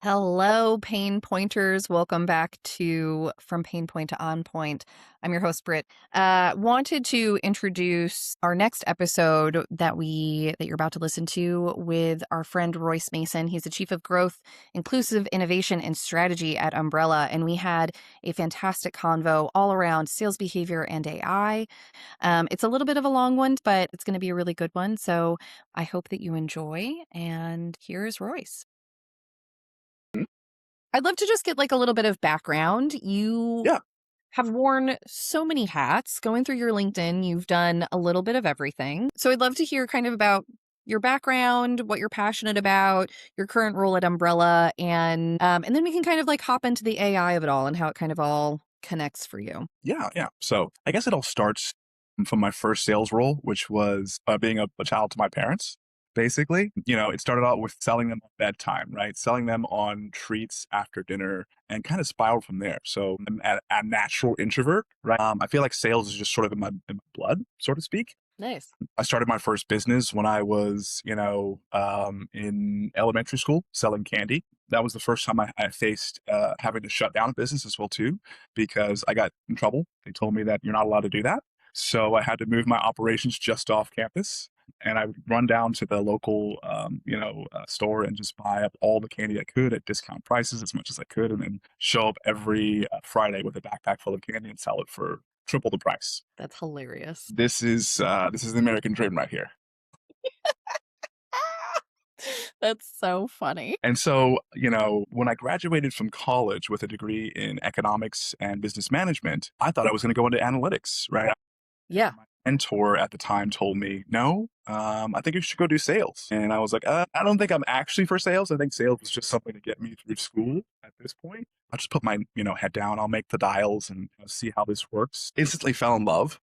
Hello, Pain Pointers. Welcome back to From Pain Point to On Point. I'm your host, Britt. Wanted to introduce our next episode that you're about to listen to with our friend Royce Mason. He's the Chief of Growth, Inclusive Innovation, and Strategy at Umbrella, and we had a fantastic convo all around sales behavior and AI. It's a little bit of a long one, but it's going to be a really good one. So I hope that you enjoy. And here's Royce. I'd love to just get like a little bit of background. You Yeah, have worn so many hats. Going through your LinkedIn, you've done a little bit of everything. So I'd love to hear kind of about your background, what you're passionate about, your current role at Umbrella, and then we can kind of like hop into the AI of it all and how it kind of all connects for you. yeah. So I guess it all starts from my first sales role, which was being a child to my parents. Basically, it started out with selling them at bedtime, right? Selling them on treats after dinner and kind of spiraled from there. So I'm a natural introvert, right? I feel like sales is just sort of in my blood, so to speak. Nice. I started my first business when I was, in elementary school selling candy. That was the first time I faced having to shut down a business as well too, because I got in trouble. They told me that you're not allowed to do that. So I had to move my operations just off campus, and I would run down to the local, store and just buy up all the candy I could at discount prices as much as I could, and then show up every Friday with a backpack full of candy and sell it for triple the price. That's hilarious. This is the American dream right here. That's so funny. And so, when I graduated from college with a degree in economics and business management, I thought I was going to go into analytics, right? Yeah. My mentor at the time told me, no, I think you should go do sales. And I was like, I don't think I'm actually for sales. I think sales was just something to get me through school at this point. I'll just put my, head down. I'll make the dials and see how this works. Instantly fell in love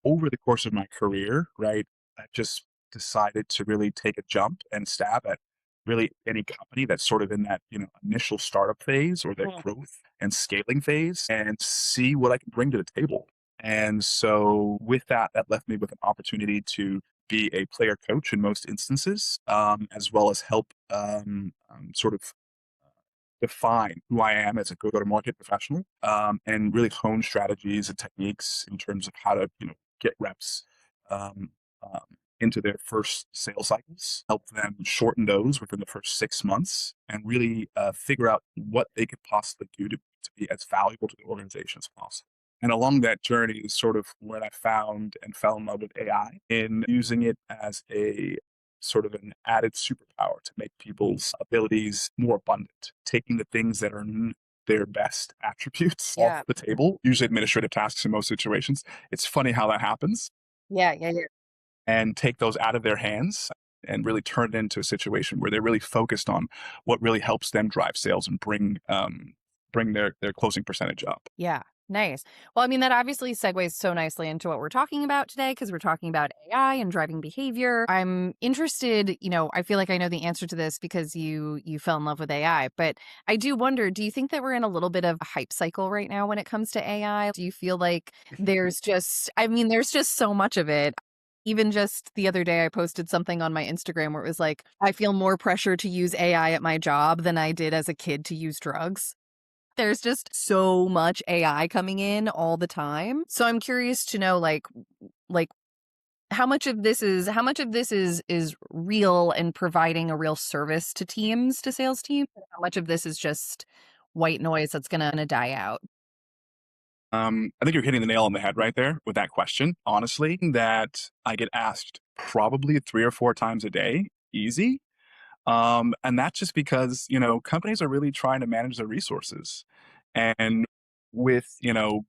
over the course of my career, right? I just decided to really take a jump and stab at really any company that's sort of in that, initial startup phase or their Mm. growth and scaling phase and see what I can bring to the table. And so with that, that left me with an opportunity to be a player coach in most instances, as well as help sort of define who I am as a go-to-market professional, and really hone strategies and techniques in terms of how to, get reps um, um, into their first sales cycles, help them shorten those within the first 6 months, and really figure out what they could possibly do to be as valuable to the organization as possible. And along that journey is sort of when I found and fell in love with AI in using it as a sort of an added superpower to make people's abilities more abundant, taking the things that are their best attributes off Yeah. the table, usually administrative tasks in most situations. It's funny how that happens, Yeah. Yeah. Yeah. and take those out of their hands and really turn it into a situation where they're really focused on what really helps them drive sales and bring their closing percentage up. Yeah, nice. Well, I mean, that obviously segues so nicely into what we're talking about today because we're talking about AI and driving behavior. I'm interested, I feel like I know the answer to this because you fell in love with AI, but I do wonder, do you think that we're in a little bit of a hype cycle right now when it comes to AI? Do you feel like there's just so much of it. Even just the other day, I posted something on my Instagram where it was like, I feel more pressure to use AI at my job than I did as a kid to use drugs. There's just so much AI coming in all the time. So I'm curious to know like how much of this is real and providing a real service to teams, to sales teams, and how much of this is just white noise that's gonna die out. I think you're hitting the nail on the head right there with that question. Honestly, that I get asked probably 3 or 4 times a day, easy. And that's just because, companies are really trying to manage their resources. And with,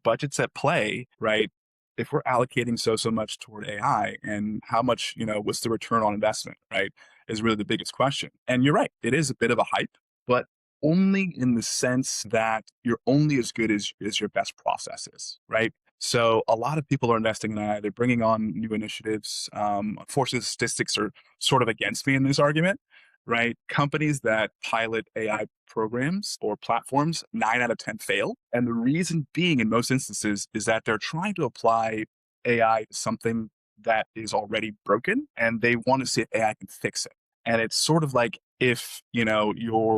budgets at play, right? If we're allocating so much toward AI and how much, what's the return on investment, right? Is really the biggest question. And you're right, it is a bit of a hype, but only in the sense that you're only as good as your best processes, right? So a lot of people are investing in AI. They're bringing on new initiatives. Unfortunately, statistics are sort of against me in this argument, right? Companies that pilot AI programs or platforms, 9 out of 10 fail. And the reason being, in most instances, is that they're trying to apply AI to something that is already broken and they want to see if AI can fix it. And it's sort of like if, your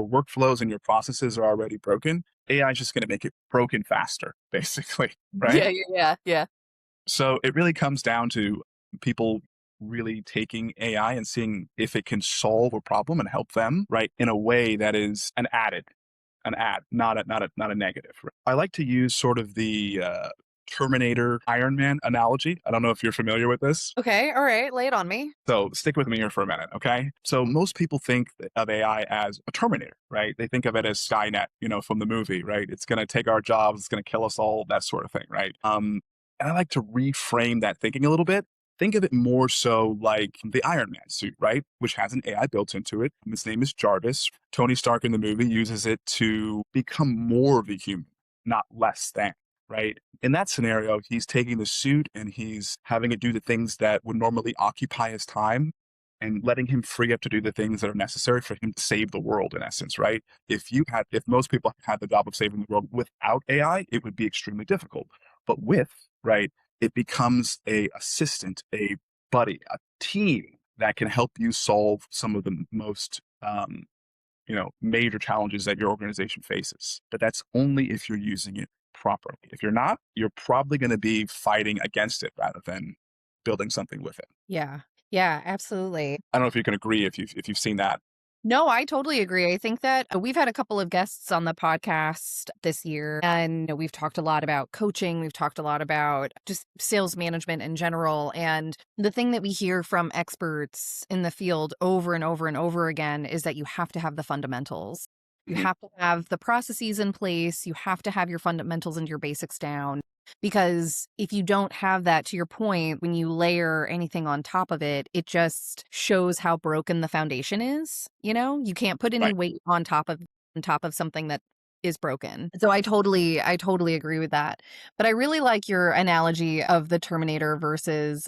workflows and your processes are already broken, AI is just going to make it broken faster, basically, right? Yeah, yeah, yeah, yeah. So it really comes down to people really taking AI and seeing if it can solve a problem and help them, right, in a way that is an add, not a negative. I like to use sort of the Terminator Iron Man analogy. I don't know if you're familiar with this. Okay, all right, lay it on me. So stick with me here for a minute, okay? So most people think of AI as a Terminator, right? They think of it as Skynet, from the movie, right? It's going to take our jobs, it's going to kill us all, that sort of thing, right? And I like to reframe that thinking a little bit. Think of it more so like the Iron Man suit, right? Which has an AI built into it. His name is Jarvis. Tony Stark in the movie uses it to become more of a human, not less than, right? In that scenario, he's taking the suit and he's having it do the things that would normally occupy his time and letting him free up to do the things that are necessary for him to save the world, in essence, right? If most people had the job of saving the world without AI, it would be extremely difficult. But with, right, it becomes a assistant, a buddy, a team that can help you solve some of the most major challenges that your organization faces. But that's only if you're using it properly. If you're not, you're probably going to be fighting against it rather than building something with it. Yeah. Yeah, absolutely. I don't know if you can agree if you've seen that. No, I totally agree. I think that we've had a couple of guests on the podcast this year, and we've talked a lot about coaching. We've talked a lot about just sales management in general. And the thing that we hear from experts in the field over and over and over again is that you have to have the fundamentals. You Mhm. have to have the processes in place. You have to have your fundamentals and your basics down. Because if you don't have that, to your point, when you layer anything on top of it, it just shows how broken the foundation is. You can't put any Right. weight on top of something that is broken. So I totally agree with that. But I really like your analogy of the Terminator versus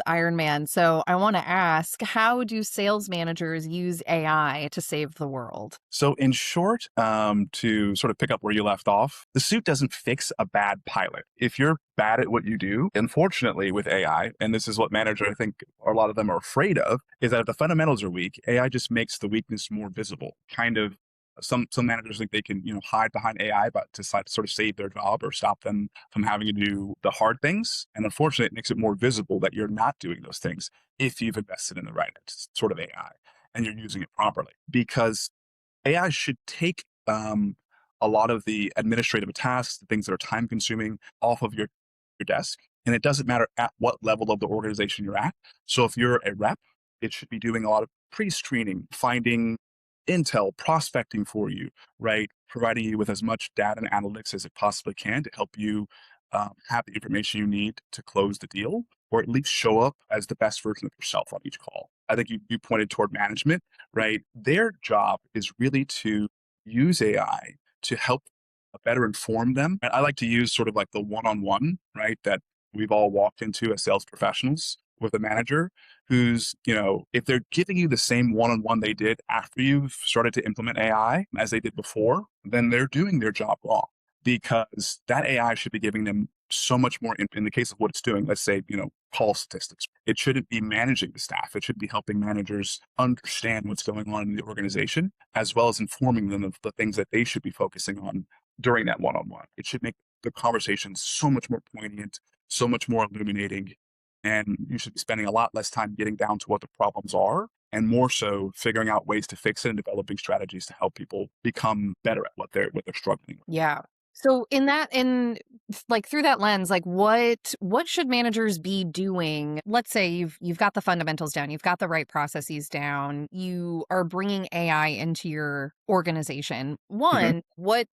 Iron Man. So I want to ask, how do sales managers use AI to save the world? So, in short, to sort of pick up where you left off, the suit doesn't fix a bad pilot. If you're bad at what you do, unfortunately, with AI, and this is what managers, I think, a lot of them are afraid of, is that if the fundamentals are weak, AI just makes the weakness more visible. Kind of, some managers think they can, hide behind AI, but to sort of save their job or stop them from having to do the hard things. And unfortunately, it makes it more visible that you're not doing those things if you've invested in the right sort of AI and you're using it properly. Because AI should take a lot of the administrative tasks, the things that are time consuming, off of your desk. And it doesn't matter at what level of the organization you're at. So if you're a rep, it should be doing a lot of pre screening, finding intel, prospecting for you, right? Providing you with as much data and analytics as it possibly can to help you have the information you need to close the deal, or at least show up as the best version of yourself on each call. I think you pointed toward management, right? Their job is really to use AI to help better inform them. And I like to use sort of like the one-on-one, right, that we've all walked into as sales professionals with a manager who's, if they're giving you the same one-on-one they did after you've started to implement AI as they did before, then they're doing their job wrong because that AI should be giving them so much more in the case of what it's doing. Let's say, call statistics. It shouldn't be managing the staff. It should be helping managers understand what's going on in the organization, as well as informing them of the things that they should be focusing on during that one-on-one. It should make the conversation so much more poignant, so much more illuminating, and you should be spending a lot less time getting down to what the problems are and more so figuring out ways to fix it and developing strategies to help people become better at what they're struggling with. Yeah. So like through that lens, like what should managers be doing? Let's say you've got the fundamentals down, you've got the right processes down, you are bringing AI into your organization. Mhm. One, what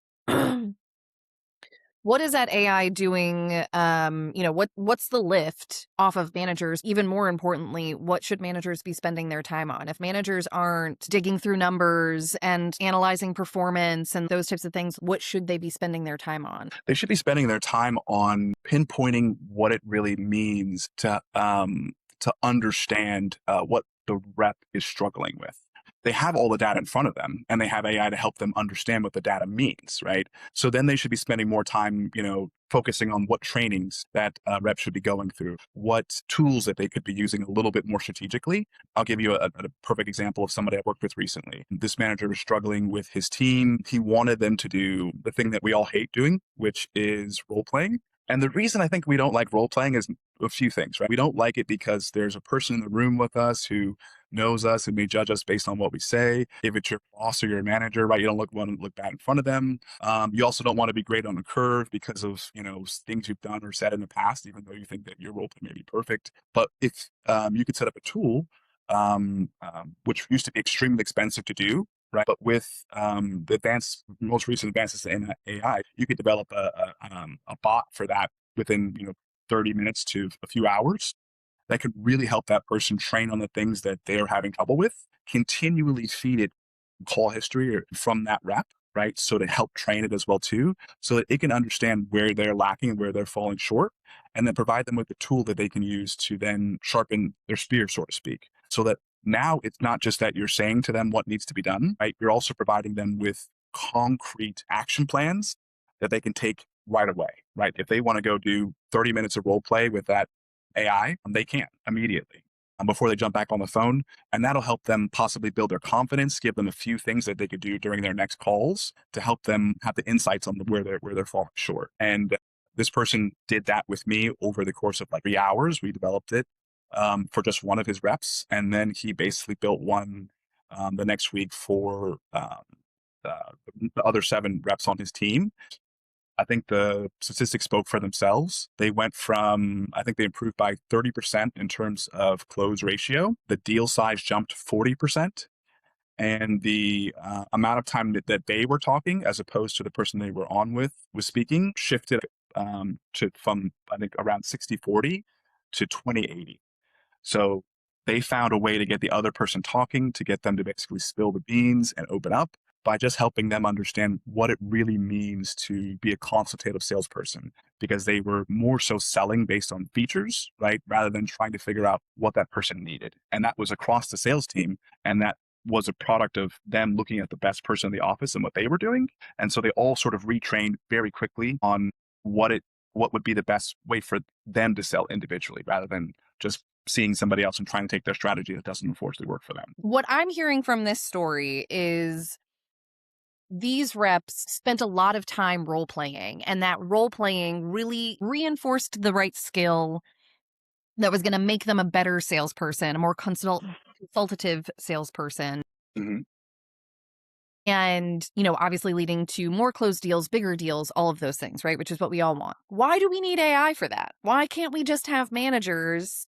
what is that AI doing? What's the lift off of managers? Even more importantly, what should managers be spending their time on? If managers aren't digging through numbers and analyzing performance and those types of things, what should they be spending their time on? They should be spending their time on pinpointing what it really means to understand what the rep is struggling with. they have all the data in front of them and they have AI to help them understand what the data means, right? So then they should be spending more time, focusing on what trainings that reps should be going through, what tools that they could be using a little bit more strategically. I'll give you a perfect example of somebody I worked with recently. This manager was struggling with his team. He wanted them to do the thing that we all hate doing, which is role playing. And the reason I think we don't like role playing is a few things, right? We don't like it because there's a person in the room with us who knows us and may judge us based on what we say. If it's your boss or your manager, right, you don't want to look bad in front of them. You also don't want to be great on the curve because of things you've done or said in the past, even though you think that your role play may be perfect. But if you could set up a tool, which used to be extremely expensive to do, right? But with most recent advances in AI, you could develop a bot for that within 30 minutes to a few hours that could really help that person train on the things that they're having trouble with, continually feed it call history from that rep, right? So to help train it as well too, so that it can understand where they're lacking and where they're falling short, and then provide them with the tool that they can use to then sharpen their spear, so to speak. So that now it's not just that you're saying to them what needs to be done, right? You're also providing them with concrete action plans that they can take right away, right? If they want to go do 30 minutes of role play with that AI, they can immediately before they jump back on the phone. And that'll help them possibly build their confidence, give them a few things that they could do during their next calls to help them have the insights on where they're falling short. And this person did that with me over the course of like 3 hours. We developed it for just one of his reps. And then he basically built one the next week for the other 7 reps on his team. I think the statistics spoke for themselves. They went from, I think they improved by 30% in terms of close ratio. The deal size jumped 40%. And the amount of time that they were talking, as opposed to the person they were on with was speaking, shifted from, I think, around 60-40 to 20-80. So they found a way to get the other person talking, to get them to basically spill the beans and open up by just helping them understand what it really means to be a consultative salesperson, because they were more so selling based on features, right? Rather than trying to figure out what that person needed. And that was across the sales team. And that was a product of them looking at the best person in the office and what they were doing. And so they all sort of retrained very quickly on what would be the best way for them to sell individually, rather than just seeing somebody else and trying to take their strategy that doesn't unfortunately work for them. What I'm hearing from this story is these reps spent a lot of time role playing, and that role playing really reinforced the right skill that was going to make them a better salesperson, a more consultative salesperson. Mm-hmm. And, obviously leading to more closed deals, bigger deals, all of those things, right? Which is what we all want. Why do we need AI for that? Why can't we just have managers?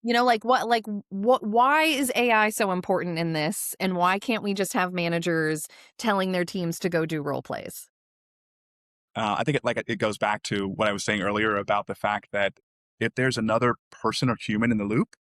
Why is AI so important in this? And why can't we just have managers telling their teams to go do role plays? I think it goes back to what I was saying earlier about the fact that if there's another person or human in the loop,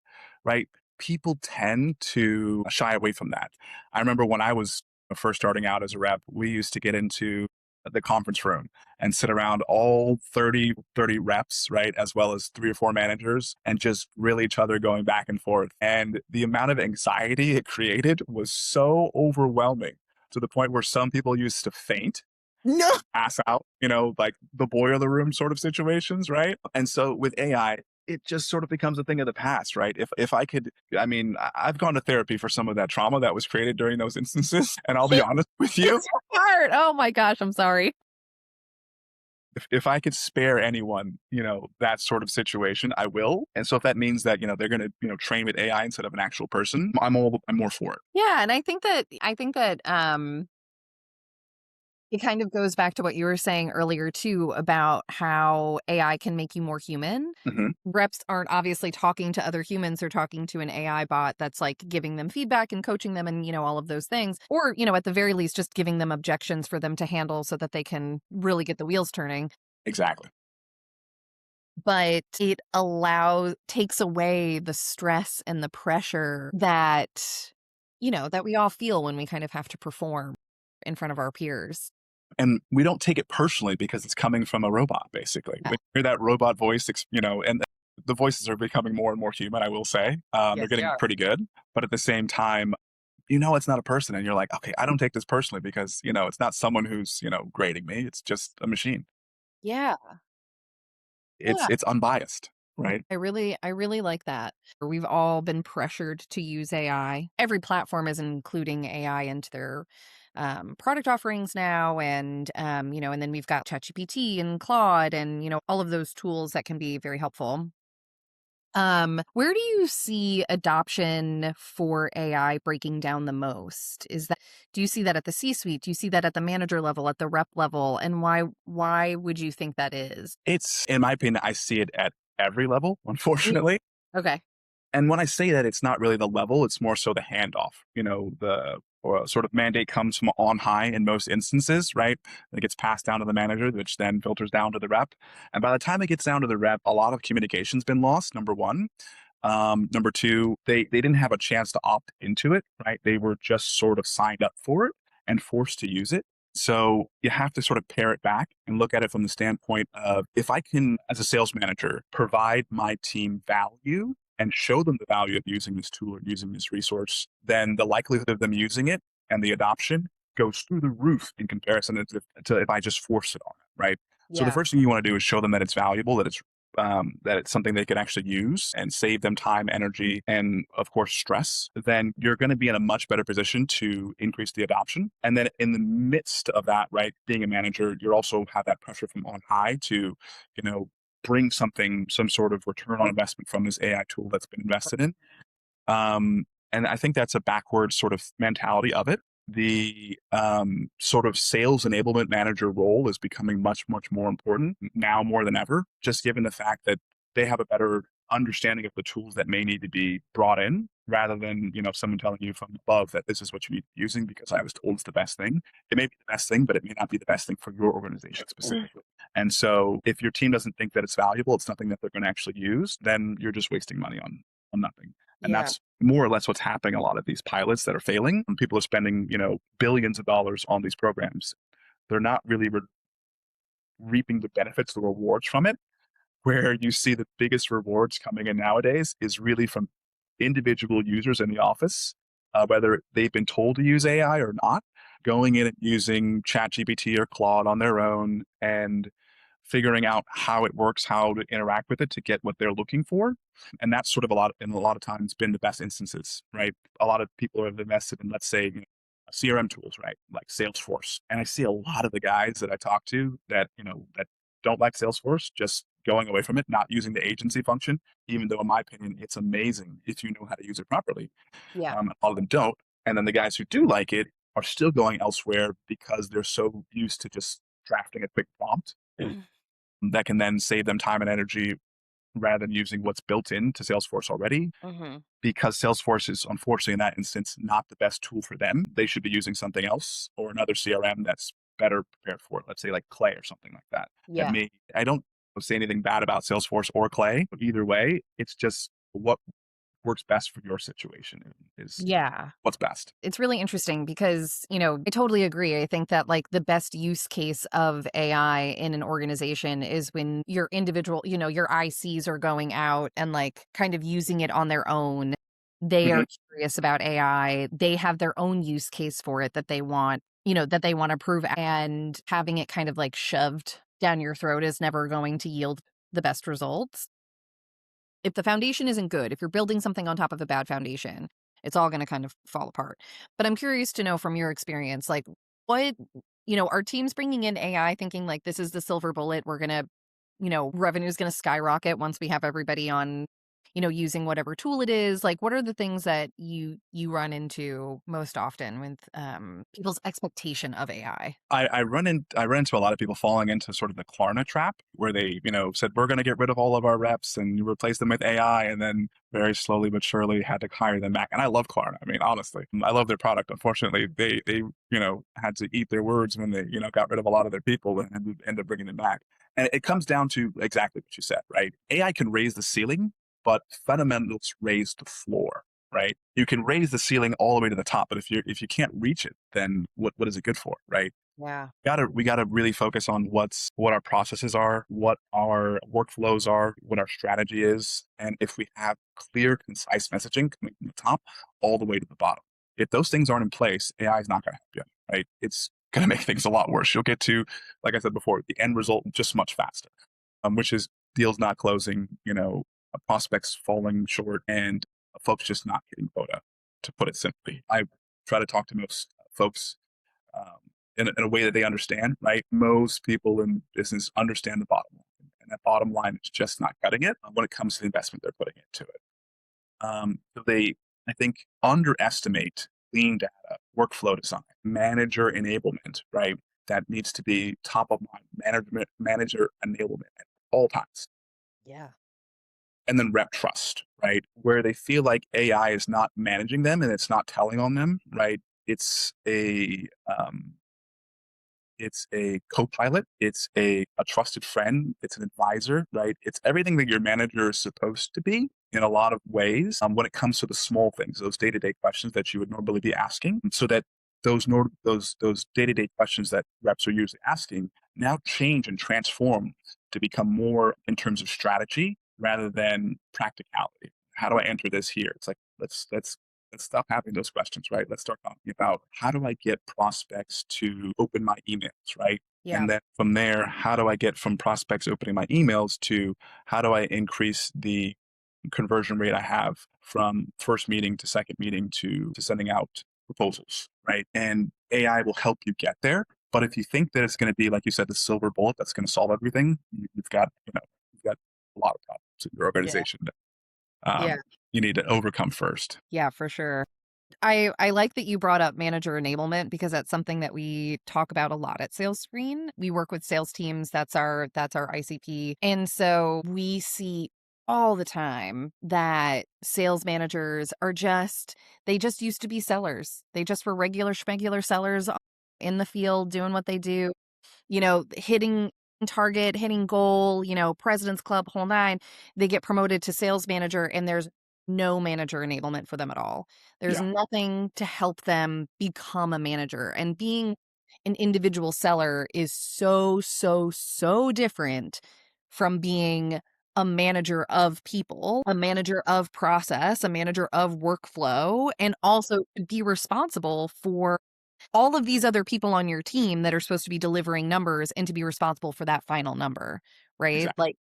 right, people tend to shy away from that. I remember when I was first starting out as a rep, we used to get into the conference room and sit around all 30 reps, right, as well as 3 or 4 managers, and just grill each other going back and forth. And the amount of anxiety it created was so overwhelming, to the point where some people used to faint, No. pass out, like the boiler room sort of situations, right? And so with AI, it just sort of becomes a thing of the past, right? If I could, I mean, I've gone to therapy for some of that trauma that was created during those instances. And I'll be honest with you, It's hard. Oh my gosh, I'm sorry. if I could spare anyone, that sort of situation, I will. And so if that means that, they're going to, train with AI instead of an actual person, I'm more for it. Yeah, and I think that it kind of goes back to what you were saying earlier too about how AI can make you more human. Hmm. Reps aren't obviously talking to other humans, they're talking to an AI bot that's like giving them feedback and coaching them and all of those things. Or, at the very least just giving them objections for them to handle so that they can really get the wheels turning. Exactly. But it takes away the stress and the pressure that that we all feel when we kind of have to perform in front of our peers. And we don't take it personally because it's coming from a robot, basically. Yeah. We hear that robot voice, and the voices are becoming more and more human, I will say. Yes, They're they getting are. pretty good. But at the same time, it's not a person, and you're like, okay, I don't take this personally because it's not someone who's grading me. It's just a machine. Yeah. Yeah. It's unbiased, right? I really like that. We've all been pressured to use AI. Every platform is including AI into their product offerings now, and and then we've got ChatGPT and Claude, and all of those tools that can be very helpful. Where do you see adoption for AI breaking down the most? Do you see that at the C-suite? Do you see that at the manager level, at the rep level? And why would you think that is? It's in my opinion, I see it at every level, Mm. unfortunately. Okay. And when I say that, it's not really the level, it's more so the handoff. The sort of mandate comes from on high in most instances, right? It gets passed down to the manager, which then filters down to the rep. And by the time it gets down to the rep, a lot of communication's been lost, number one. Number two, they didn't have a chance to opt into it, right? They were just sort of signed up for it and forced to use it. So you have to sort of pare it back and look at it from the standpoint of, if I can, as a sales manager, provide my team value and show them the value of using this tool or using this resource, then the likelihood of them using it and the adoption goes through the roof in comparison to if I just force it on them, right? So the Yeah. first thing you want to do is show them that it's valuable, that it's something they can actually use and save them time, energy, and of course stress. Then you're going to be in a much better position to increase the adoption. And then in the midst of that, right, being a manager, you also have that pressure from on high to, you know, bring some sort of return on investment from this AI tool that's been invested in. And I think that's a backwards sort of mentality of it. The sort of sales enablement manager role is becoming much, much more important now more than ever, just given the fact that they have a better understanding of the tools that may need to be brought in rather than, someone telling you from above that this is what you need to be using because I was told it's the best thing. It may be the best thing, but it may not be the best thing for your organization specifically. And so if your team doesn't think that it's valuable, it's nothing that they're going to actually use, then you're just wasting money on nothing. And Yeah. that's more or less what's happening. A lot of these pilots that are failing, and people are spending, billions of dollars on these programs. They're not really reaping the benefits, the rewards from it. Where you see the biggest rewards coming in nowadays is really from individual users in the office, whether they've been told to use AI or not, going in and using ChatGPT or Claude on their own and figuring out how it works, how to interact with it to get what they're looking for. And that's sort of a lot of times been the best instances, right? A lot of people have invested in, let's say, CRM tools, right? Like Salesforce. And I see a lot of the guys that I talk to that don't like Salesforce, just going away from it, not using the agency function, even though in my opinion, it's amazing if you know how to use it properly. Yeah. A lot of them don't. And then the guys who do like it are still going elsewhere because they're so used to just drafting a quick prompt that can then save them time and energy rather than using what's built into Salesforce already. Hmm. Because Salesforce is unfortunately in that instance not the best tool for them. They should be using something else or another CRM that's better prepared for it. Let's say like Clay or something like that. Yeah. I don't say anything bad about Salesforce or Clay, but either way, it's just what works best for your situation is Yeah. what's best. It's really interesting because, I totally agree. I think that like the best use case of AI in an organization is when your individual, your ICs are going out and like kind of using it on their own. They Mhm. are curious about AI. They have their own use case for it that they want to prove, and having it kind of like shoved down your throat is never going to yield the best results. If the foundation isn't good, if you're building something on top of a bad foundation, it's all going to kind of fall apart. But I'm curious to know from your experience, like what, are teams bringing in AI thinking like this is the silver bullet? We're going to, revenue is going to skyrocket once we have everybody on, using whatever tool it is. Like, what are the things that you run into most often with people's expectation of AI? I run into a lot of people falling into sort of the Klarna trap where they, said we're going to get rid of all of our reps and replace them with AI, and then very slowly but surely had to hire them back. And I love Klarna. I mean, honestly, I love their product. Unfortunately, they had to eat their words when they got rid of a lot of their people and ended up bringing them back. And it comes down to exactly what you said, right? AI can raise the ceiling, but fundamentals raise the floor, right? You can raise the ceiling all the way to the top, but if you can't reach it, then what is it good for, right? Yeah. We gotta really focus on what our processes are, what our workflows are, what our strategy is, and if we have clear, concise messaging coming from the top all the way to the bottom. If those things aren't in place, AI is not going to help you, right? It's going to make things a lot worse. You'll get to, like I said before, the end result just much faster, which is deals not closing, prospects falling short, and folks just not getting quota, to put it simply. I try to talk to most folks um, in a way that they understand, right? Most people in business understand the bottom line, and that bottom line is just not cutting it when it comes to the investment they're putting into it. So they, I think, underestimate clean data, workflow design, manager enablement, right? That needs to be top of mind, manager enablement at all times. Yeah. And then rep trust, right? Where they feel like AI is not managing them and it's not telling on them, right? It's a co-pilot, it's a trusted friend, it's an advisor, right? It's everything that your manager is supposed to be in a lot of ways when it comes to the small things, those day-to-day questions that you would normally be asking, so that those day-to-day questions that reps are usually asking now change and transform to become more in terms of strategy rather than practicality. How do I enter this here? It's like let's stop having those questions, right? Let's start talking about how do I get prospects to open my emails, right? Yeah. And then from there, how do I get from prospects opening my emails to how do I increase the conversion rate I have from first meeting to second meeting to sending out proposals, right? And AI will help you get there. But if you think that it's going to be, like you said, the silver bullet that's going to solve everything, you've got, you've got a lot of problems in your Yeah. organization that Yeah. you need to overcome first. Yeah, for sure. I like that you brought up manager enablement because that's something that we talk about a lot at Sales Screen. We work with sales teams. That's our ICP. And so we see all the time that sales managers they just used to be sellers. They just were regular schmegular sellers in the field doing what they do, hitting target, hitting goal, president's club, whole nine. They get promoted to sales manager and there's no manager enablement for them at all. There's Yeah, nothing to help them become a manager. And being an individual seller is so, so, so different from being a manager of people, a manager of process, a manager of workflow, and also to be responsible for all of these other people on your team that are supposed to be delivering numbers and to be responsible for that final number, right? exactly. Like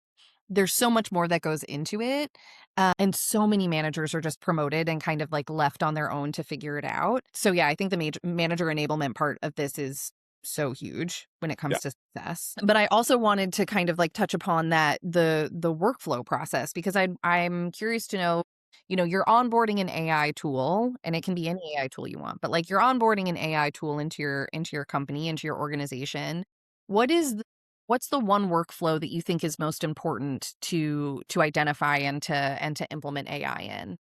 there's so much more that goes into it. And so many managers are just promoted and kind of like left on their own to figure it out. So, yeah, I think the manager enablement part of this is so huge when it Yeah. comes to success. But I also wanted to kind of like touch upon that the workflow process because I'm curious to know, you're onboarding an AI tool and it can be any AI tool you want, but like you're onboarding an AI tool into your company, into your organization. What is What's the one workflow that you think is most important to identify and to implement AI in?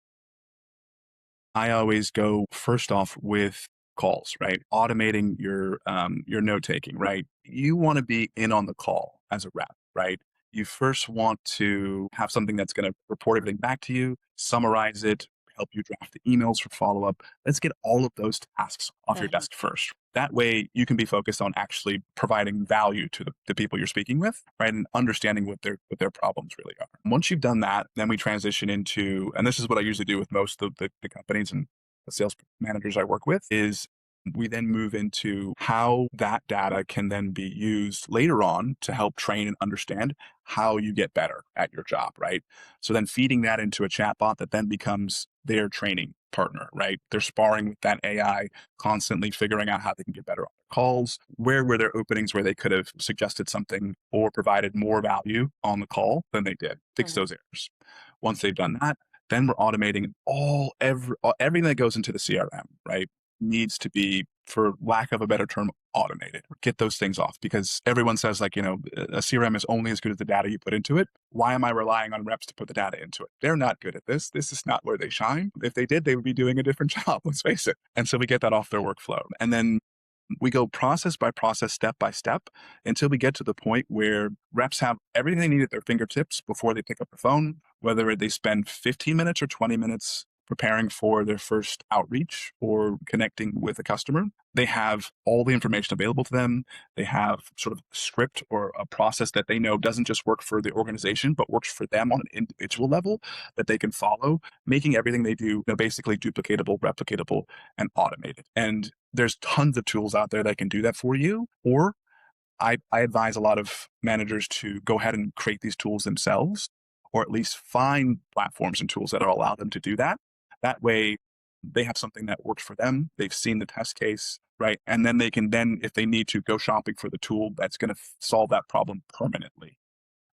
I always go first off with calls, right? Automating your note taking, right? You want to be in on the call as a rep, right? You first want to have something that's going to report everything back to you, summarize it, help you draft the emails for follow up. Let's get all of those tasks off your Mhm. desk first. That way you can be focused on actually providing value to the people you're speaking with, right? And understanding what their problems really are. Once you've done that, then we transition into, and this is what I usually do with most of the companies and the sales managers I work with, is we then move into how that data can then be used later on to help train and understand how you get better at your job, right? So then feeding that into a chatbot that then becomes their training partner, right? They're sparring with that AI, constantly figuring out how they can get better on their calls. Where were there openings where they could have suggested something or provided more value on the call than they did? Fix Mhm. those errors. Once they've done that, then we're automating everything that goes into the CRM, right? Needs to be, for lack of a better term, automated. Get those things off, because everyone says, like, a CRM is only as good as the data you put into it. Why am I relying on reps to put the data into it? They're not good at this. This is not where they shine. If they did, they would be doing a different job, let's face it. And so we get that off their workflow. And then we go process by process, step by step, until we get to the point where reps have everything they need at their fingertips before they pick up the phone, whether they spend 15 minutes or 20 minutes preparing for their first outreach or connecting with a customer. They have all the information available to them. They have sort of a script or a process that they know doesn't just work for the organization, but works for them on an individual level that they can follow, making everything they do, basically duplicatable, replicatable, and automated. And there's tons of tools out there that can do that for you. Or I advise a lot of managers to go ahead and create these tools themselves, or at least find platforms and tools that allow them to do that. That way, they have something that works for them. They've seen the test case, right? And then they can then, if they need to, go shopping for the tool that's going to solve that problem permanently,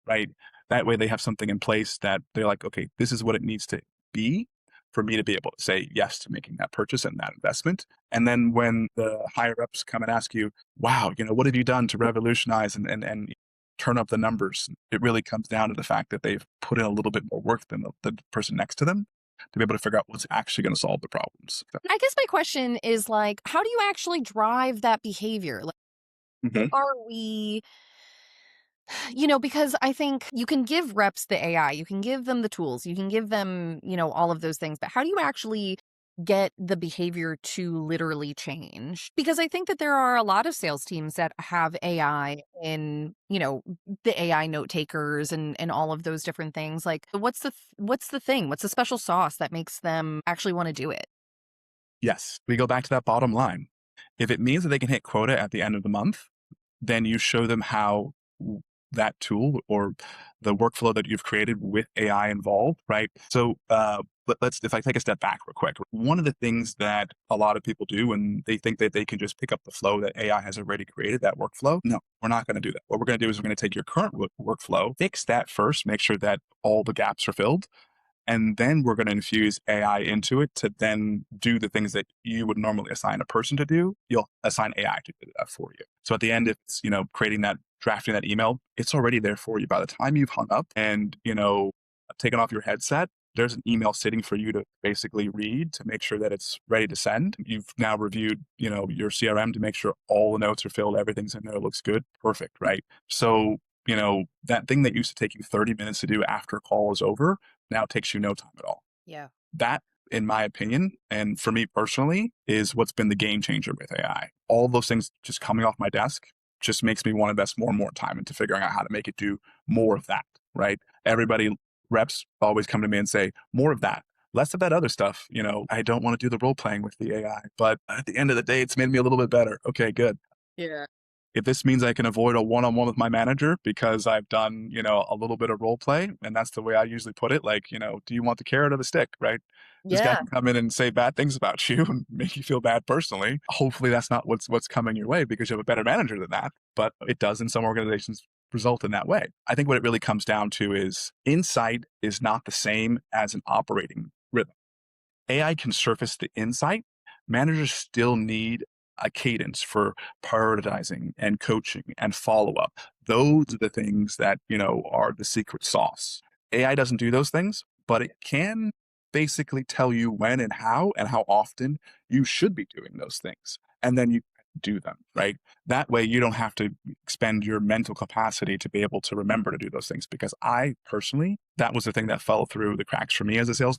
right? That way, they have something in place that they're like, okay, this is what it needs to be for me to be able to say yes to making that purchase and that investment. And then when the higher ups come and ask you, wow, what have you done to revolutionize and turn up the numbers? It really comes down to the fact that they've put in a little bit more work than the person next to them to be able to figure out what's actually going to solve the problems. I guess my question is like, how do you actually drive that behavior? Like, Mhm. are we, because I think you can give reps the AI, you can give them the tools, you can give them, all of those things, but how do you actually get the behavior to literally change? Because I think that there are a lot of sales teams that have AI in, the AI note takers and all of those different things. Like what's the thing? What's the special sauce that makes them actually want to do it? Yes, we go back to that bottom line. If it means that they can hit quota at the end of the month, then you show them how that tool or the workflow that you've created with AI involved, right? So if I take a step back real quick, one of the things that a lot of people do when they think that they can just pick up the flow that AI has already created, that workflow, no, we're not going to do that. What we're going to do is we're going to take your current workflow, fix that first, make sure that all the gaps are filled, and then we're going to infuse AI into it to then do the things that you would normally assign a person to do. You'll assign AI to do that for you. So at the end, if it's, creating that, drafting that email, it's already there for you. By the time you've hung up and, taken off your headset, there's an email sitting for you to basically read to make sure that it's ready to send. You've now reviewed, your CRM to make sure all the notes are filled, everything's in there, looks good. Perfect, right? So, that thing that used to take you 30 minutes to do after a call is over now takes you no time at all. Yeah. That, in my opinion, and for me personally, is what's been the game changer with AI. All those things just coming off my desk just makes me want to invest more and more time into figuring out how to make it do more of that, right? Everybody, reps always come to me and say, more of that, less of that other stuff. I don't want to do the role playing with the AI, but at the end of the day, it's made me a little bit better. Okay, good. Yeah. If this means I can avoid a one-on-one with my manager because I've done, a little bit of role play, and that's the way I usually put it, like, do you want the carrot or the stick, right? This guy Yeah. can come in and say bad things about you and make you feel bad personally. Hopefully that's not what's coming your way because you have a better manager than that, but it does in some organizations result in that way. I think what it really comes down to is insight is not the same as an operating rhythm. AI can surface the insight. Managers still need a cadence for prioritizing and coaching and follow up. Those are the things that, are the secret sauce. AI doesn't do those things, but it can basically tell you when and how often you should be doing those things. And then you do them, right? That way you don't have to expend your mental capacity to be able to remember to do those things. Because I personally, that was the thing that fell through the cracks for me as a sales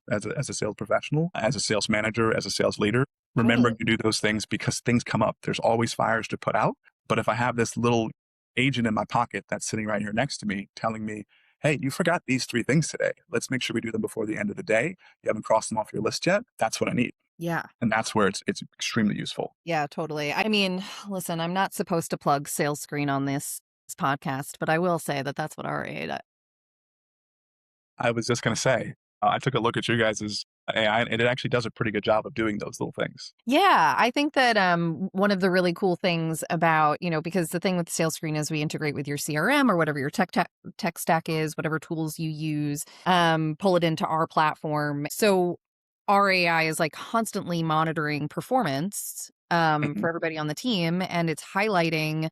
professional, as a sales manager, as a sales leader, remembering Totally. to do those things because things come up. There's always fires to put out. But if I have this little agent in my pocket that's sitting right here next to me telling me, hey, you forgot these 3 things today. Let's make sure we do them before the end of the day. You haven't crossed them off your list yet. That's what I need. Yeah. And that's where it's extremely useful. Yeah, totally. I mean, listen, I'm not supposed to plug Sales Screen on this podcast, but I will say that that's what our AI. I was just going to say, I took a look at you guys' AI, and it actually does a pretty good job of doing those little things. Yeah, I think that one of the really cool things about, because the thing with Sales Screen is we integrate with your CRM or whatever your tech stack is, whatever tools you use, pull it into our platform. So our AI is like constantly monitoring performance Mhm. for everybody on the team, and it's highlighting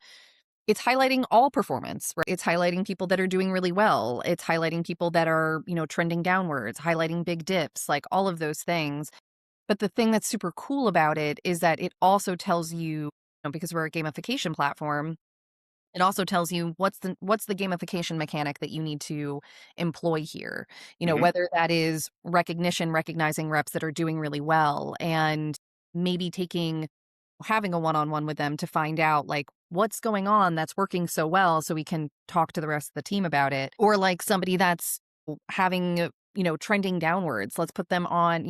all performance, right? It's highlighting people that are doing really well. It's highlighting people that are, trending downwards, highlighting big dips, like all of those things. But the thing that's super cool about it is that it also tells you, because we're a gamification platform, It also tells you what's the gamification mechanic that you need to employ here. Hmm. Whether that is recognition, recognizing reps that are doing really well, and maybe having a one-on-one with them to find out like what's going on that's working so well so we can talk to the rest of the team about it. Or like somebody that's having, trending downwards. Let's put them on,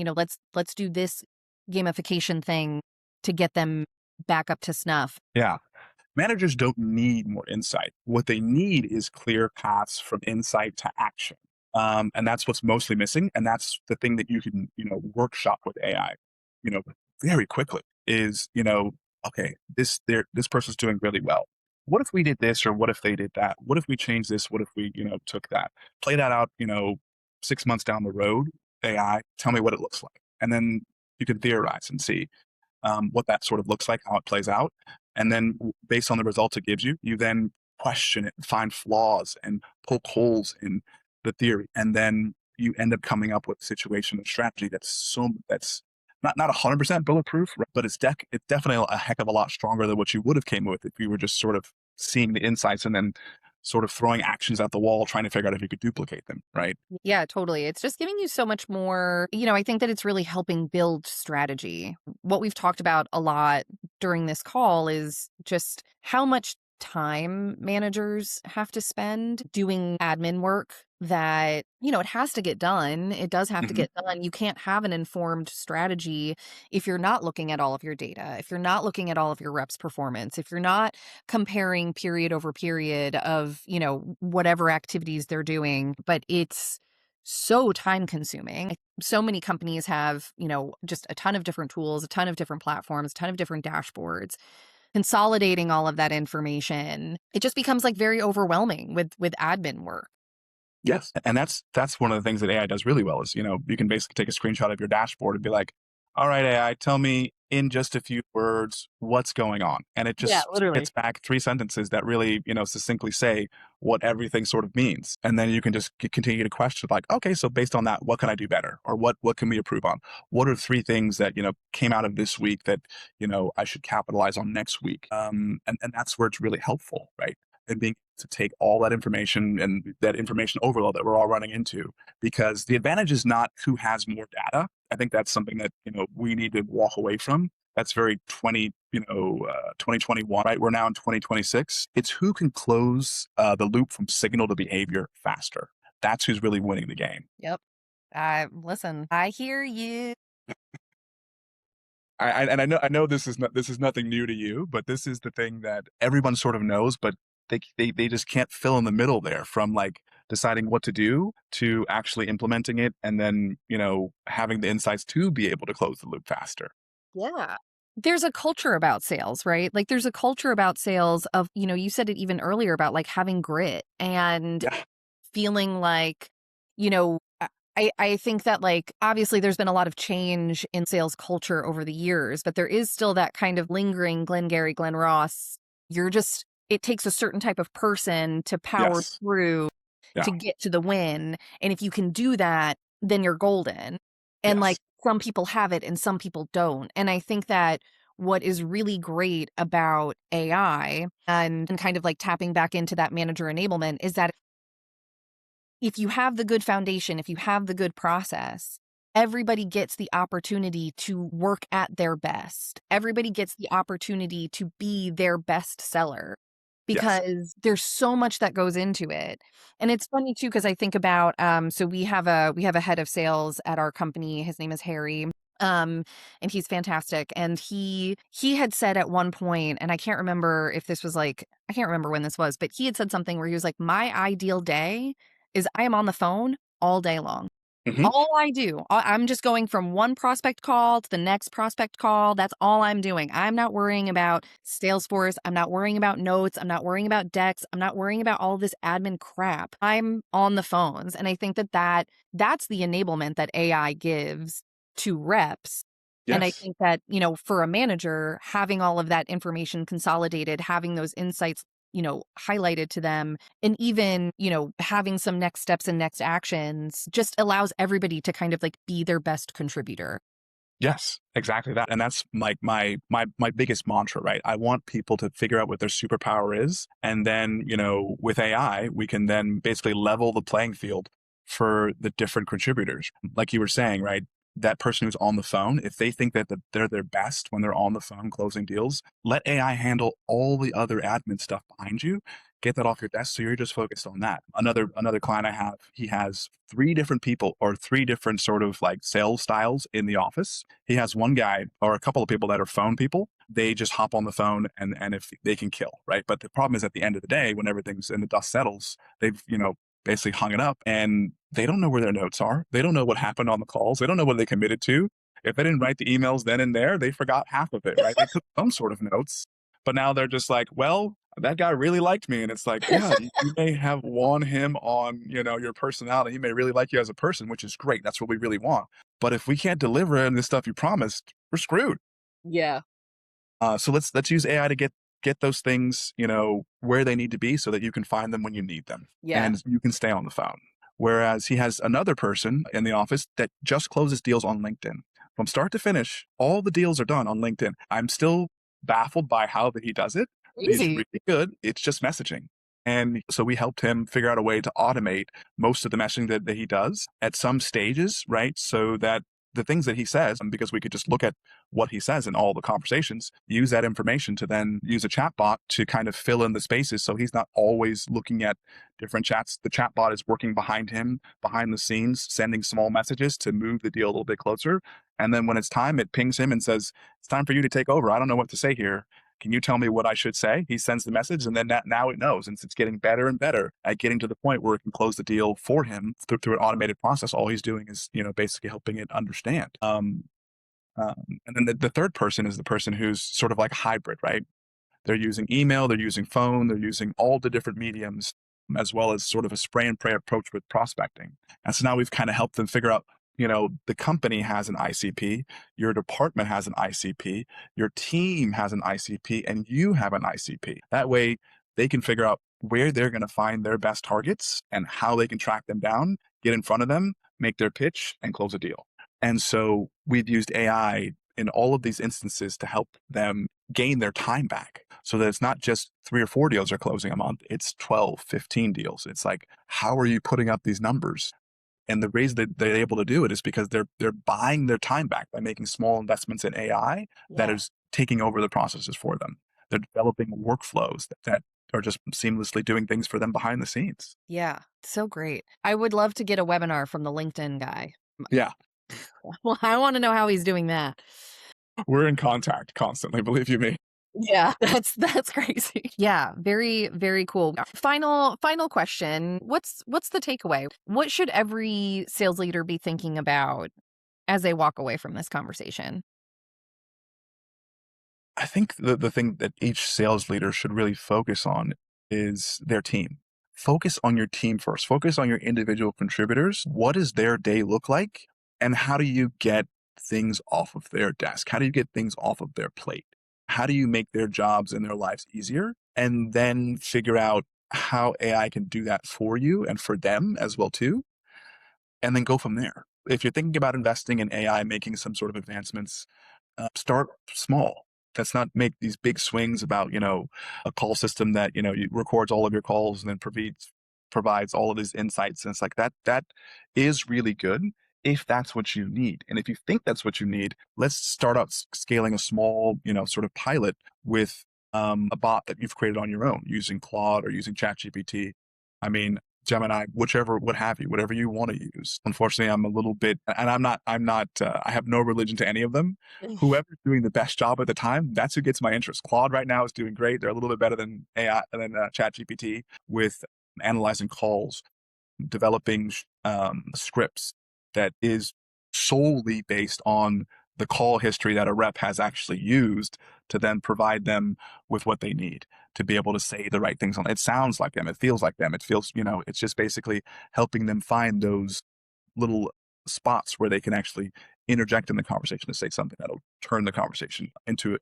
let's do this gamification thing to get them back up to snuff. Yeah. Managers don't need more insight. What they need is clear paths from insight to action. And that's what's mostly missing. And that's the thing that you can, workshop with AI, you know, very quickly is, okay, this person's doing really well. What if we did this or what if they did that? What if we changed this? What if we, took that? Play that out, 6 months down the road, AI, tell me what it looks like. And then you can theorize and see what that sort of looks like, how it plays out. And then based on the results it gives you, you then question it, find flaws and poke holes in the theory. And then you end up coming up with a situation and strategy that's not 100% bulletproof, right? But it's definitely a heck of a lot stronger than what you would have came with if you were just sort of seeing the insights and then sort of throwing actions at the wall, trying to figure out if you could duplicate them, right? Yeah, totally. It's just giving you so much more. I think that it's really helping build strategy. What we've talked about a lot during this call is just how much time managers have to spend doing admin work that, it has to get done. It does have to Hmm. get done. You can't have an informed strategy if you're not looking at all of your data, if you're not looking at all of your reps' performance, if you're not comparing period over period of, whatever activities they're doing, but it's so time consuming. So many companies have, just a ton of different tools, a ton of different platforms, a ton of different dashboards. Consolidating all of that information, it just becomes like very overwhelming with admin work. Yes. And that's one of the things that AI does really well is, you can basically take a screenshot of your dashboard and be like, all right, AI, tell me in just a few words what's going on. And it Yeah, just literally. spits back three sentences that really, succinctly say what everything sort of means. And then you can just continue to question like, okay, so based on that, what can I do better? Or what can we improve on? What are three things that, came out of this week that, I should capitalize on next week? And that's where it's really helpful, right? And being to take all that information and that information overload that we're all running into, because the advantage is not who has more data. I think that's something that we need to walk away from. That's very 2021, right? We're now in 2026. It's who can close the loop from signal to behavior faster. That's who's really winning the game. Yep. I listen, I hear you. And I know this is nothing new to you, but this is the thing that everyone sort of knows, but they just can't fill in the middle there from like deciding what to do to actually implementing it and then having the insights to be able to close the loop faster. Yeah. There's a culture about sales, right? Like there's a culture about sales of, you said it even earlier about like having grit and Yeah. feeling like, you know, I think that like obviously there's been a lot of change in sales culture over the years, but there is still that kind of lingering Glengarry, Glen Ross. It takes a certain type of person to power Yes. through Yeah. to get to the win. And if you can do that, then you're golden. And like Yes. some people have it and some people don't. And I think that what is really great about AI and kind of like tapping back into that manager enablement is that if you have the good foundation, if you have the good process, everybody gets the opportunity to work at their best. Everybody gets the opportunity to be their best seller Yes. because there's so much that goes into it. And it's funny too because I think about so we have a head of sales at our company. His name is Harry. Um and he's fantastic, and he had said at one point, and I can't remember if this was like, I can't remember when this was, but he had said something where he was like, my ideal day is I am on the phone all day long. Hmm. All I do, I'm just going from one prospect call to the next prospect call. That's all I'm doing. I'm not worrying about Salesforce. I'm not worrying about notes. I'm not worrying about decks. I'm not worrying about all this admin crap. I'm on the phones. And I think that's the enablement that AI gives to reps. And I Yes. think that, for a manager, having all of that information consolidated, having those insights, highlighted to them, and even, having some next steps and next actions just allows everybody to kind of like be their best contributor. Yes, exactly that. And that's like my biggest mantra, right? I want people to figure out what their superpower is. And then, with AI, we can then basically level the playing field for the different contributors. Like you were saying, right? That person who's on the phone, if they think that they're their best when they're on the phone closing deals, let AI handle all the other admin stuff behind you. Get that off your desk so you're just focused on that. Another client I have, he has three different people or three different sort of like sales styles in the office. He has one guy or a couple of people that are phone people. They just hop on the phone and if they can kill, right? But the problem is at the end of the day, when everything's in the dust settles, they've, basically hung it up and they don't know where their notes are. They don't know what happened on the calls. They don't know what they committed to. If they didn't write the emails then and there, they forgot half of it, right? They took some sort of notes, but now they're just like, well, that guy really liked me. And it's like, yeah, you may have won him on, your personality. He may really like you as a person, which is great. That's what we really want. But if we can't deliver on the stuff you promised, we're screwed. Yeah. So let's use AI to get those things, where they need to be so that you can find them when you need them Yeah. and you can stay on the phone. Whereas he has another person in the office that just closes deals on LinkedIn. From start to finish, all the deals are done on LinkedIn. I'm still baffled by how that he does it, but he's Easy. really good. It's just messaging. And so we helped him figure out a way to automate most of the messaging that he does at some stages, right? So that the things that he says, and because we could just look at what he says in all the conversations, use that information to then use a chat bot to kind of fill in the spaces. So he's not always looking at different chats. The chat bot is working behind him, behind the scenes, sending small messages to move the deal a little bit closer. And then when it's time, it pings him and says, it's time for you to take over. I don't know what to say here. Can you tell me what I should say? He sends the message and then now it knows. And it's getting better and better at getting to the point where it can close the deal for him through an automated process. All he's doing is, basically helping it understand. And then the third person is the person who's sort of like a hybrid, right? They're using email, they're using phone, they're using all the different mediums, as well as sort of a spray and pray approach with prospecting. And so now we've kind of helped them figure out, the company has an ICP, your department has an ICP, your team has an ICP, and you have an ICP. That way they can figure out where they're going to find their best targets and how they can track them down, get in front of them, make their pitch, and close a deal. And so we've used AI in all of these instances to help them gain their time back so that it's not just 3 or 4 deals they're closing a month, it's 12, 15 deals. It's like, how are you putting up these numbers? And the reason that they're able to do it is because they're buying their time back by making small investments in AI that Yeah. is taking over the processes for them. They're developing workflows that are just seamlessly doing things for them behind the scenes. Yeah. So great. I would love to get a webinar from the LinkedIn guy. Yeah, Well, I want to know how he's doing that. we're in contact constantly, believe you me. Yeah, that's crazy. Yeah, very very cool. Final question. What's the takeaway? What should every sales leader be thinking about as they walk away from this conversation? I think the thing that each sales leader should really focus on is their team. Focus on your team first. Focus on your individual contributors. What does their day look like? And how do you get things off of their desk? How do you get things off of their plate? How do you make their jobs and their lives easier? And then figure out how AI can do that for you and for them as well too, and then go from there. If you're thinking about investing in AI, making some sort of advancements, start small. Let's not make these big swings about, a call system that, records all of your calls and then provides all of these insights. And it's like that is really good if that's what you need. And if you think that's what you need, let's start out scaling a small, sort of pilot with a bot that you've created on your own using Claude or using ChatGPT. I mean, Gemini, whichever, what have you, whatever you want to use. Unfortunately, I'm a little bit, and I have no religion to any of them. Whoever's doing the best job at the time, that's who gets my interest. Claude right now is doing great. They're a little bit better than AI, than ChatGPT with analyzing calls, developing scripts that is solely based on the call history that a rep has actually used to then provide them with what they need to be able to say the right things on it. It sounds like them. It feels like them. It feels, it's just basically helping them find those little spots where they can actually interject in the conversation to say something that'll turn the conversation into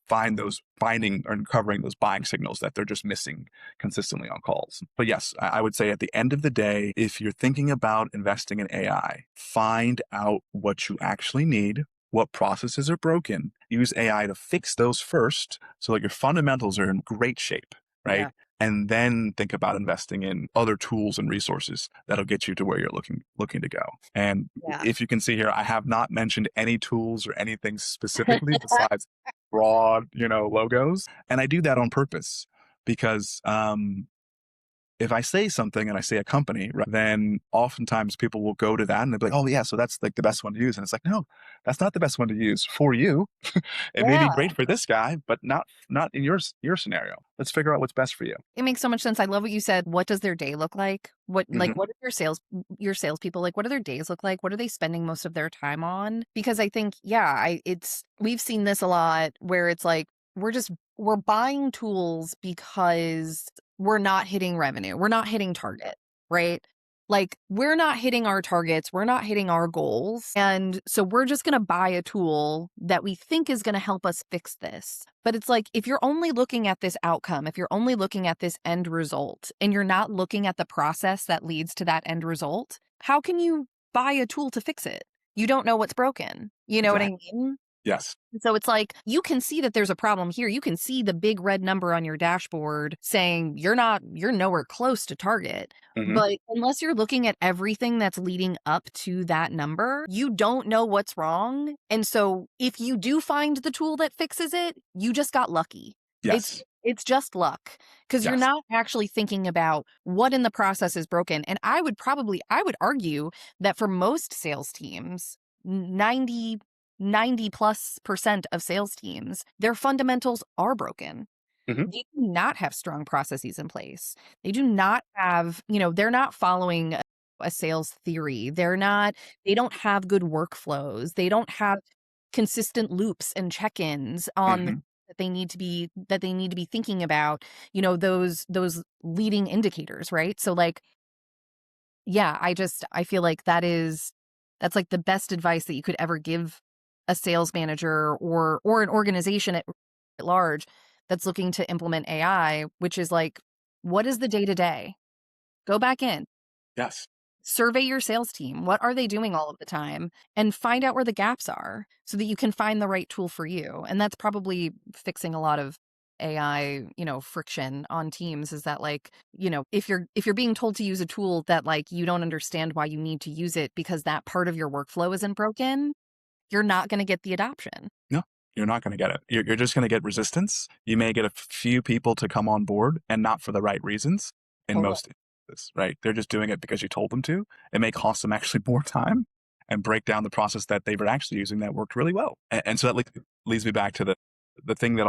finding or uncovering those buying signals that they're just missing consistently on calls. But yes, I would say at the end of the day, if you're thinking about investing in AI, find out what you actually need, what processes are broken, use AI to fix those first so that your fundamentals are in great shape, right? Yeah. And then think about investing in other tools and resources that'll get you to where you're looking to go. And Yeah. if you can see here, I have not mentioned any tools or anything specifically besides broad, logos. And I do that on purpose because if I say something and I say a company, right, then oftentimes people will go to that and they'll be like, oh, yeah, so that's like the best one to use. And it's like, no, that's not the best one to use for you. It may Yeah. be great for this guy, but not in your scenario. Let's figure out what's best for you. It makes so much sense. I love what you said. What does their day look like? Hmm. What are your salespeople like? What do their days look like? What are they spending most of their time on? Because I think, yeah, we've seen this a lot where it's like we're buying tools because we're not hitting revenue. We're not hitting target, right? Like we're not hitting our targets, we're not hitting our goals. And so we're just going to buy a tool that we think is going to help us fix this. But it's like if you're only looking at this outcome, if you're only looking at this end result and you're not looking at the process that leads to that end result, how can you buy a tool to fix it? You don't know what's broken. You know what I Exactly. mean? Yes. So it's like you can see that there's a problem here. You can see the big red number on your dashboard saying you're nowhere close to target. Hmm. But unless you're looking at everything that's leading up to that number, you don't know what's wrong. And so if you do find the tool that fixes it, you just got lucky. It's Yes. it's just luck because you're Yes. not actually thinking about what in the process is broken. And I would argue that for most sales teams, 90+ % of sales teams, their fundamentals are broken. Hmm. They do not have strong processes in place. They do not have, they're not following a sales theory. They don't have good workflows. They don't have consistent loops and check-ins on Hmm. that they need to be thinking about, those leading indicators, right? So like yeah, I feel like that's like the best advice that you could ever give a sales manager or an organization at large that's looking to implement AI, which is like, what is the day to day? Go back in, Yes. survey your sales team. What are they doing all of the time? And find out where the gaps are so that you can find the right tool for you. And that's probably fixing a lot of AI, friction on teams is that like, if you're being told to use a tool that like you don't understand why you need to use it because that part of your workflow isn't broken, you're not going to get the adoption. No, you're not going to get it. You're just going to get resistance. You may get a few people to come on board and not for the right reasons in Totally. most instances, right? They're just doing it because you told them to. It may cost them actually more time and break down the process that they were actually using that worked really well. And so that leads me back to the thing that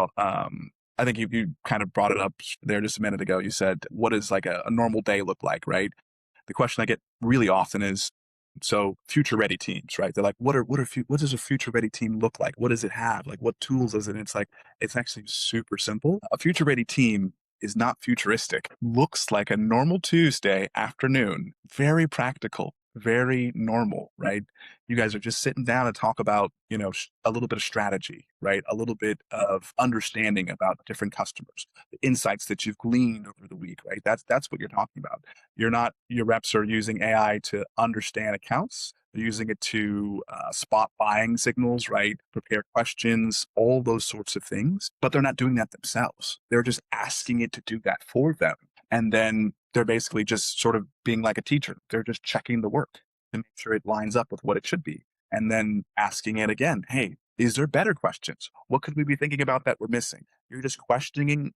I think you kind of brought it up there just a minute ago. You said, what does like a normal day look like, right? The question I get really often is, so future ready teams, right? They're like, what does a future ready team look like? What does it have? Like, what tools does it? And it's like, it's actually super simple. A future ready team is not futuristic. Looks like a normal Tuesday afternoon. Very practical, very normal, right? You guys are just sitting down and talk about, a little bit of strategy, right? A little bit of understanding about different customers, the insights that you've gleaned over the week, right? That's what you're talking about. Your reps are using AI to understand accounts. They're using it to spot buying signals, right? Prepare questions, all those sorts of things. But they're not doing that themselves. They're just asking it to do that for them. And then they're basically just sort of being like a teacher. They're just checking the work to make sure it lines up with what it should be. And then asking it again, hey, is there better questions? What could we be thinking about that we're missing? You're just questioning,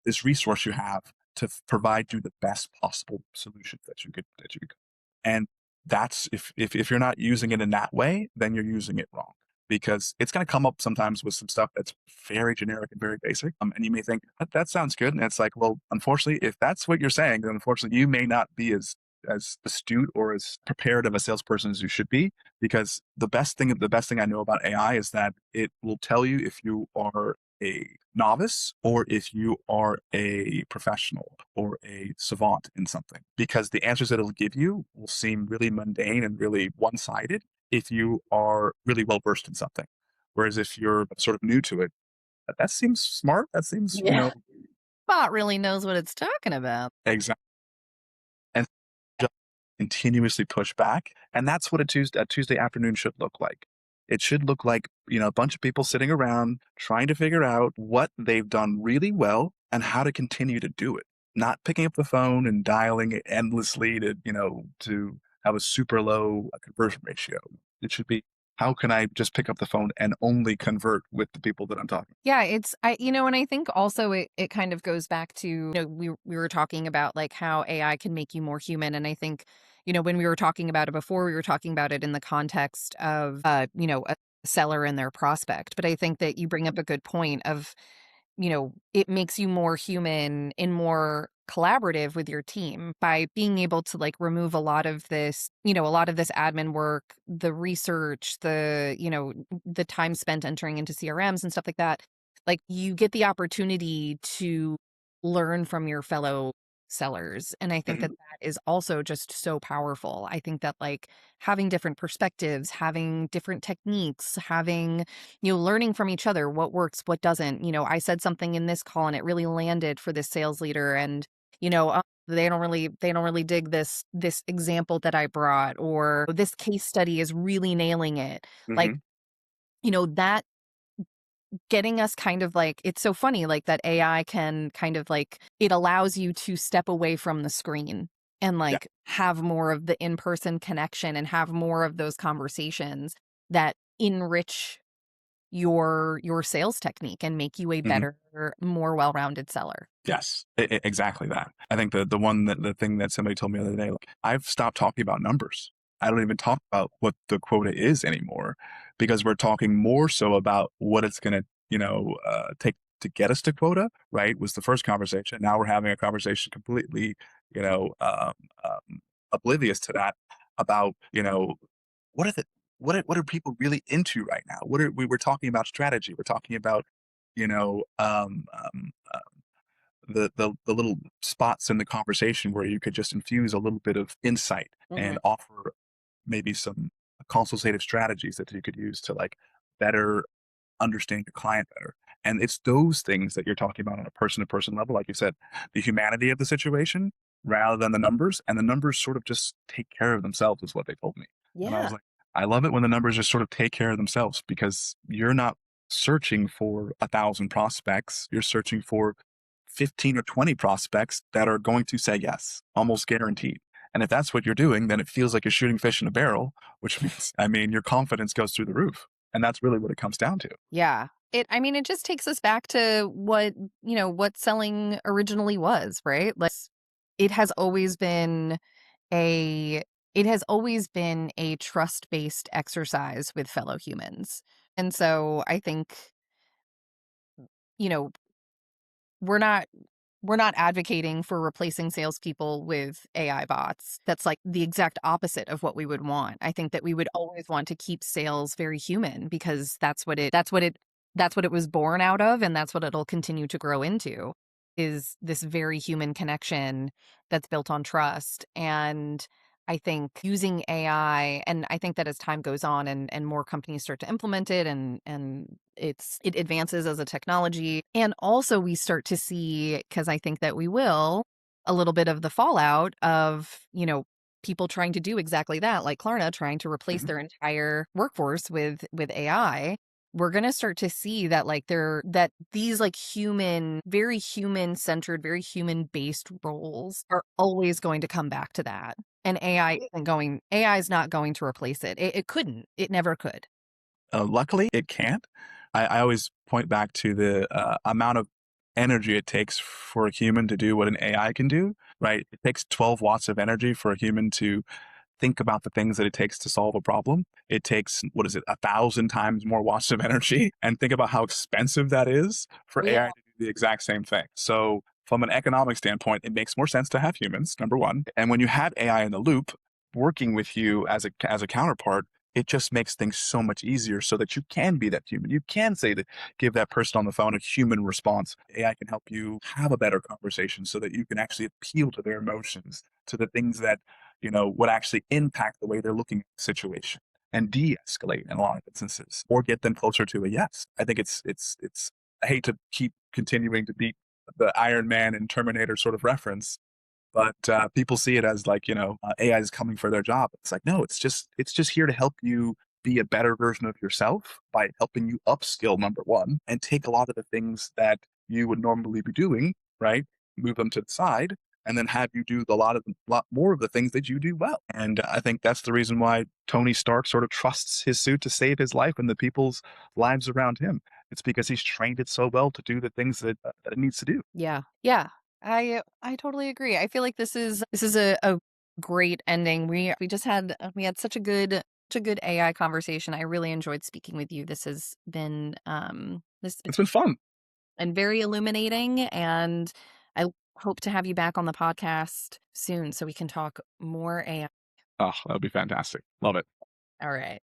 this resource you have to provide you the best possible solutions that you could. And that's if you're not using it in that way, then you're using it wrong because it's going to come up sometimes with some stuff that's very generic and very basic. And you may think that sounds good. And it's like, well, unfortunately, if that's what you're saying, then unfortunately you may not be as astute or as prepared of a salesperson as you should be, because the best thing I know about AI is that it will tell you if you are a novice or if you are a professional or a savant in something, because the answers that it'll give you will seem really mundane and really one-sided if you are really well versed in something. Whereas if you're sort of new to it, that seems smart. That seems, Yeah. Bot really knows what it's talking about. exactly. And just continuously push back. And that's what a Tuesday afternoon should look like. It should look like, a bunch of people sitting around trying to figure out what they've done really well and how to continue to do it. Not picking up the phone and dialing it endlessly to have a super low conversion ratio. It should be, how can I just pick up the phone and only convert with the people that I'm talking? Yeah, and I think also it kind of goes back to, we were talking about like how AI can make you more human. And I think, when we were talking about it before, we were talking about it in the context of, a seller and their prospect. But I think that you bring up a good point of, it makes you more human and more collaborative with your team by being able to like remove a lot of this admin work, the research, the time spent entering into CRMs and stuff like that. Like you get the opportunity to learn from your fellow sellers. And I think that Mhm. that is also just so powerful. I think that like having different perspectives, having different techniques, having learning from each other, what works, what doesn't. I said something in this call and it really landed for this sales leader, and they don't really dig this example that I brought, or this case study is really nailing it. Like, Mhm. that getting us kind of like, it's so funny like that AI can kind of like, it allows you to step away from the screen and Yeah. like have more of the in-person connection and have more of those conversations that enrich your sales technique and make you a Mhm. better, more well-rounded seller. Yes, exactly that. I think the thing that somebody told me the other day, like, I've stopped talking about numbers. I don't even talk about what the quota is anymore, because we're talking more so about what it's going to, take to get us to quota. Right? Was the first conversation. Now we're having a conversation completely, you know, um, oblivious to that, about, what are the what are people really into right now? We're talking about strategy. We're talking about, you know, the little spots in the conversation where you could just infuse a little bit of insight Mhm. and offer maybe some consultative strategies that you could use to like better understand your client better. And it's those things that you're talking about on a person to person level, like you said, the humanity of the situation rather than the numbers. And the numbers sort of just take care of themselves, is what they told me. And I was Yeah. like, I love it when the numbers just sort of take care of themselves, because you're not searching for 1,000 prospects. You're searching for 15 or 20 prospects that are going to say yes, almost guaranteed. And if that's what you're doing, then it feels like you're shooting fish in a barrel, which means, I mean, your confidence goes through the roof. And that's really what it comes down to. Yeah. It just takes us back to what selling originally was, right? Like it has always been a it has always been a trust-based exercise with fellow humans. And so I think, you know, we're not we're not advocating for replacing salespeople with AI bots. That's like the exact opposite of what we would want. I think that we would always want to keep sales very human because that's what it was born out of, and that's what it'll continue to grow into, is this very human connection that's built on trust. And I think using AI, and I think that as time goes on and more companies start to implement it, and it advances as a technology, and also we start to see, because I think that we will, a little bit of the fallout of, people trying to do exactly that, like Klarna trying to replace Mhm. their entire workforce with AI. We're going to start to see that that these like very human centered, very human based roles are always going to come back to that. And AI is not going to replace it. It couldn't. It never could. Luckily, it can't. I always point back to the amount of energy it takes for a human to do what an AI can do, right? It takes 12 watts of energy for a human to think about the things that it takes to solve a problem. It takes, what is it, 1,000 times more watts of energy. And think about how expensive that is for Yeah. AI to do the exact same thing. So, from an economic standpoint, it makes more sense to have humans, number one. And when you have AI in the loop working with you as a counterpart, it just makes things so much easier so that you can be that human. You can say that, give that person on the phone a human response. AI can help you have a better conversation so that you can actually appeal to their emotions, to the things that, would actually impact the way they're looking at the situation, and de-escalate in a lot of instances, or get them closer to a yes. I think it's I hate to keep continuing to beat the Iron Man and Terminator sort of reference, but people see it as like, AI is coming for their job. It's like, no, it's just here to help you be a better version of yourself by helping you upskill, number one, and take a lot of the things that you would normally be doing, right? Move them to the side and then have you do lot more of the things that you do well. And I think that's the reason why Tony Stark sort of trusts his suit to save his life and the people's lives around him. It's because he's trained it so well to do the things that it needs to do. Yeah. Yeah. I totally agree. I feel like this is a great ending. We just had we had such a good AI conversation. I really enjoyed speaking with you. This has been this It's been fun. and very illuminating, and I hope to have you back on the podcast soon so we can talk more AI. Oh, that would be fantastic. Love it. All right.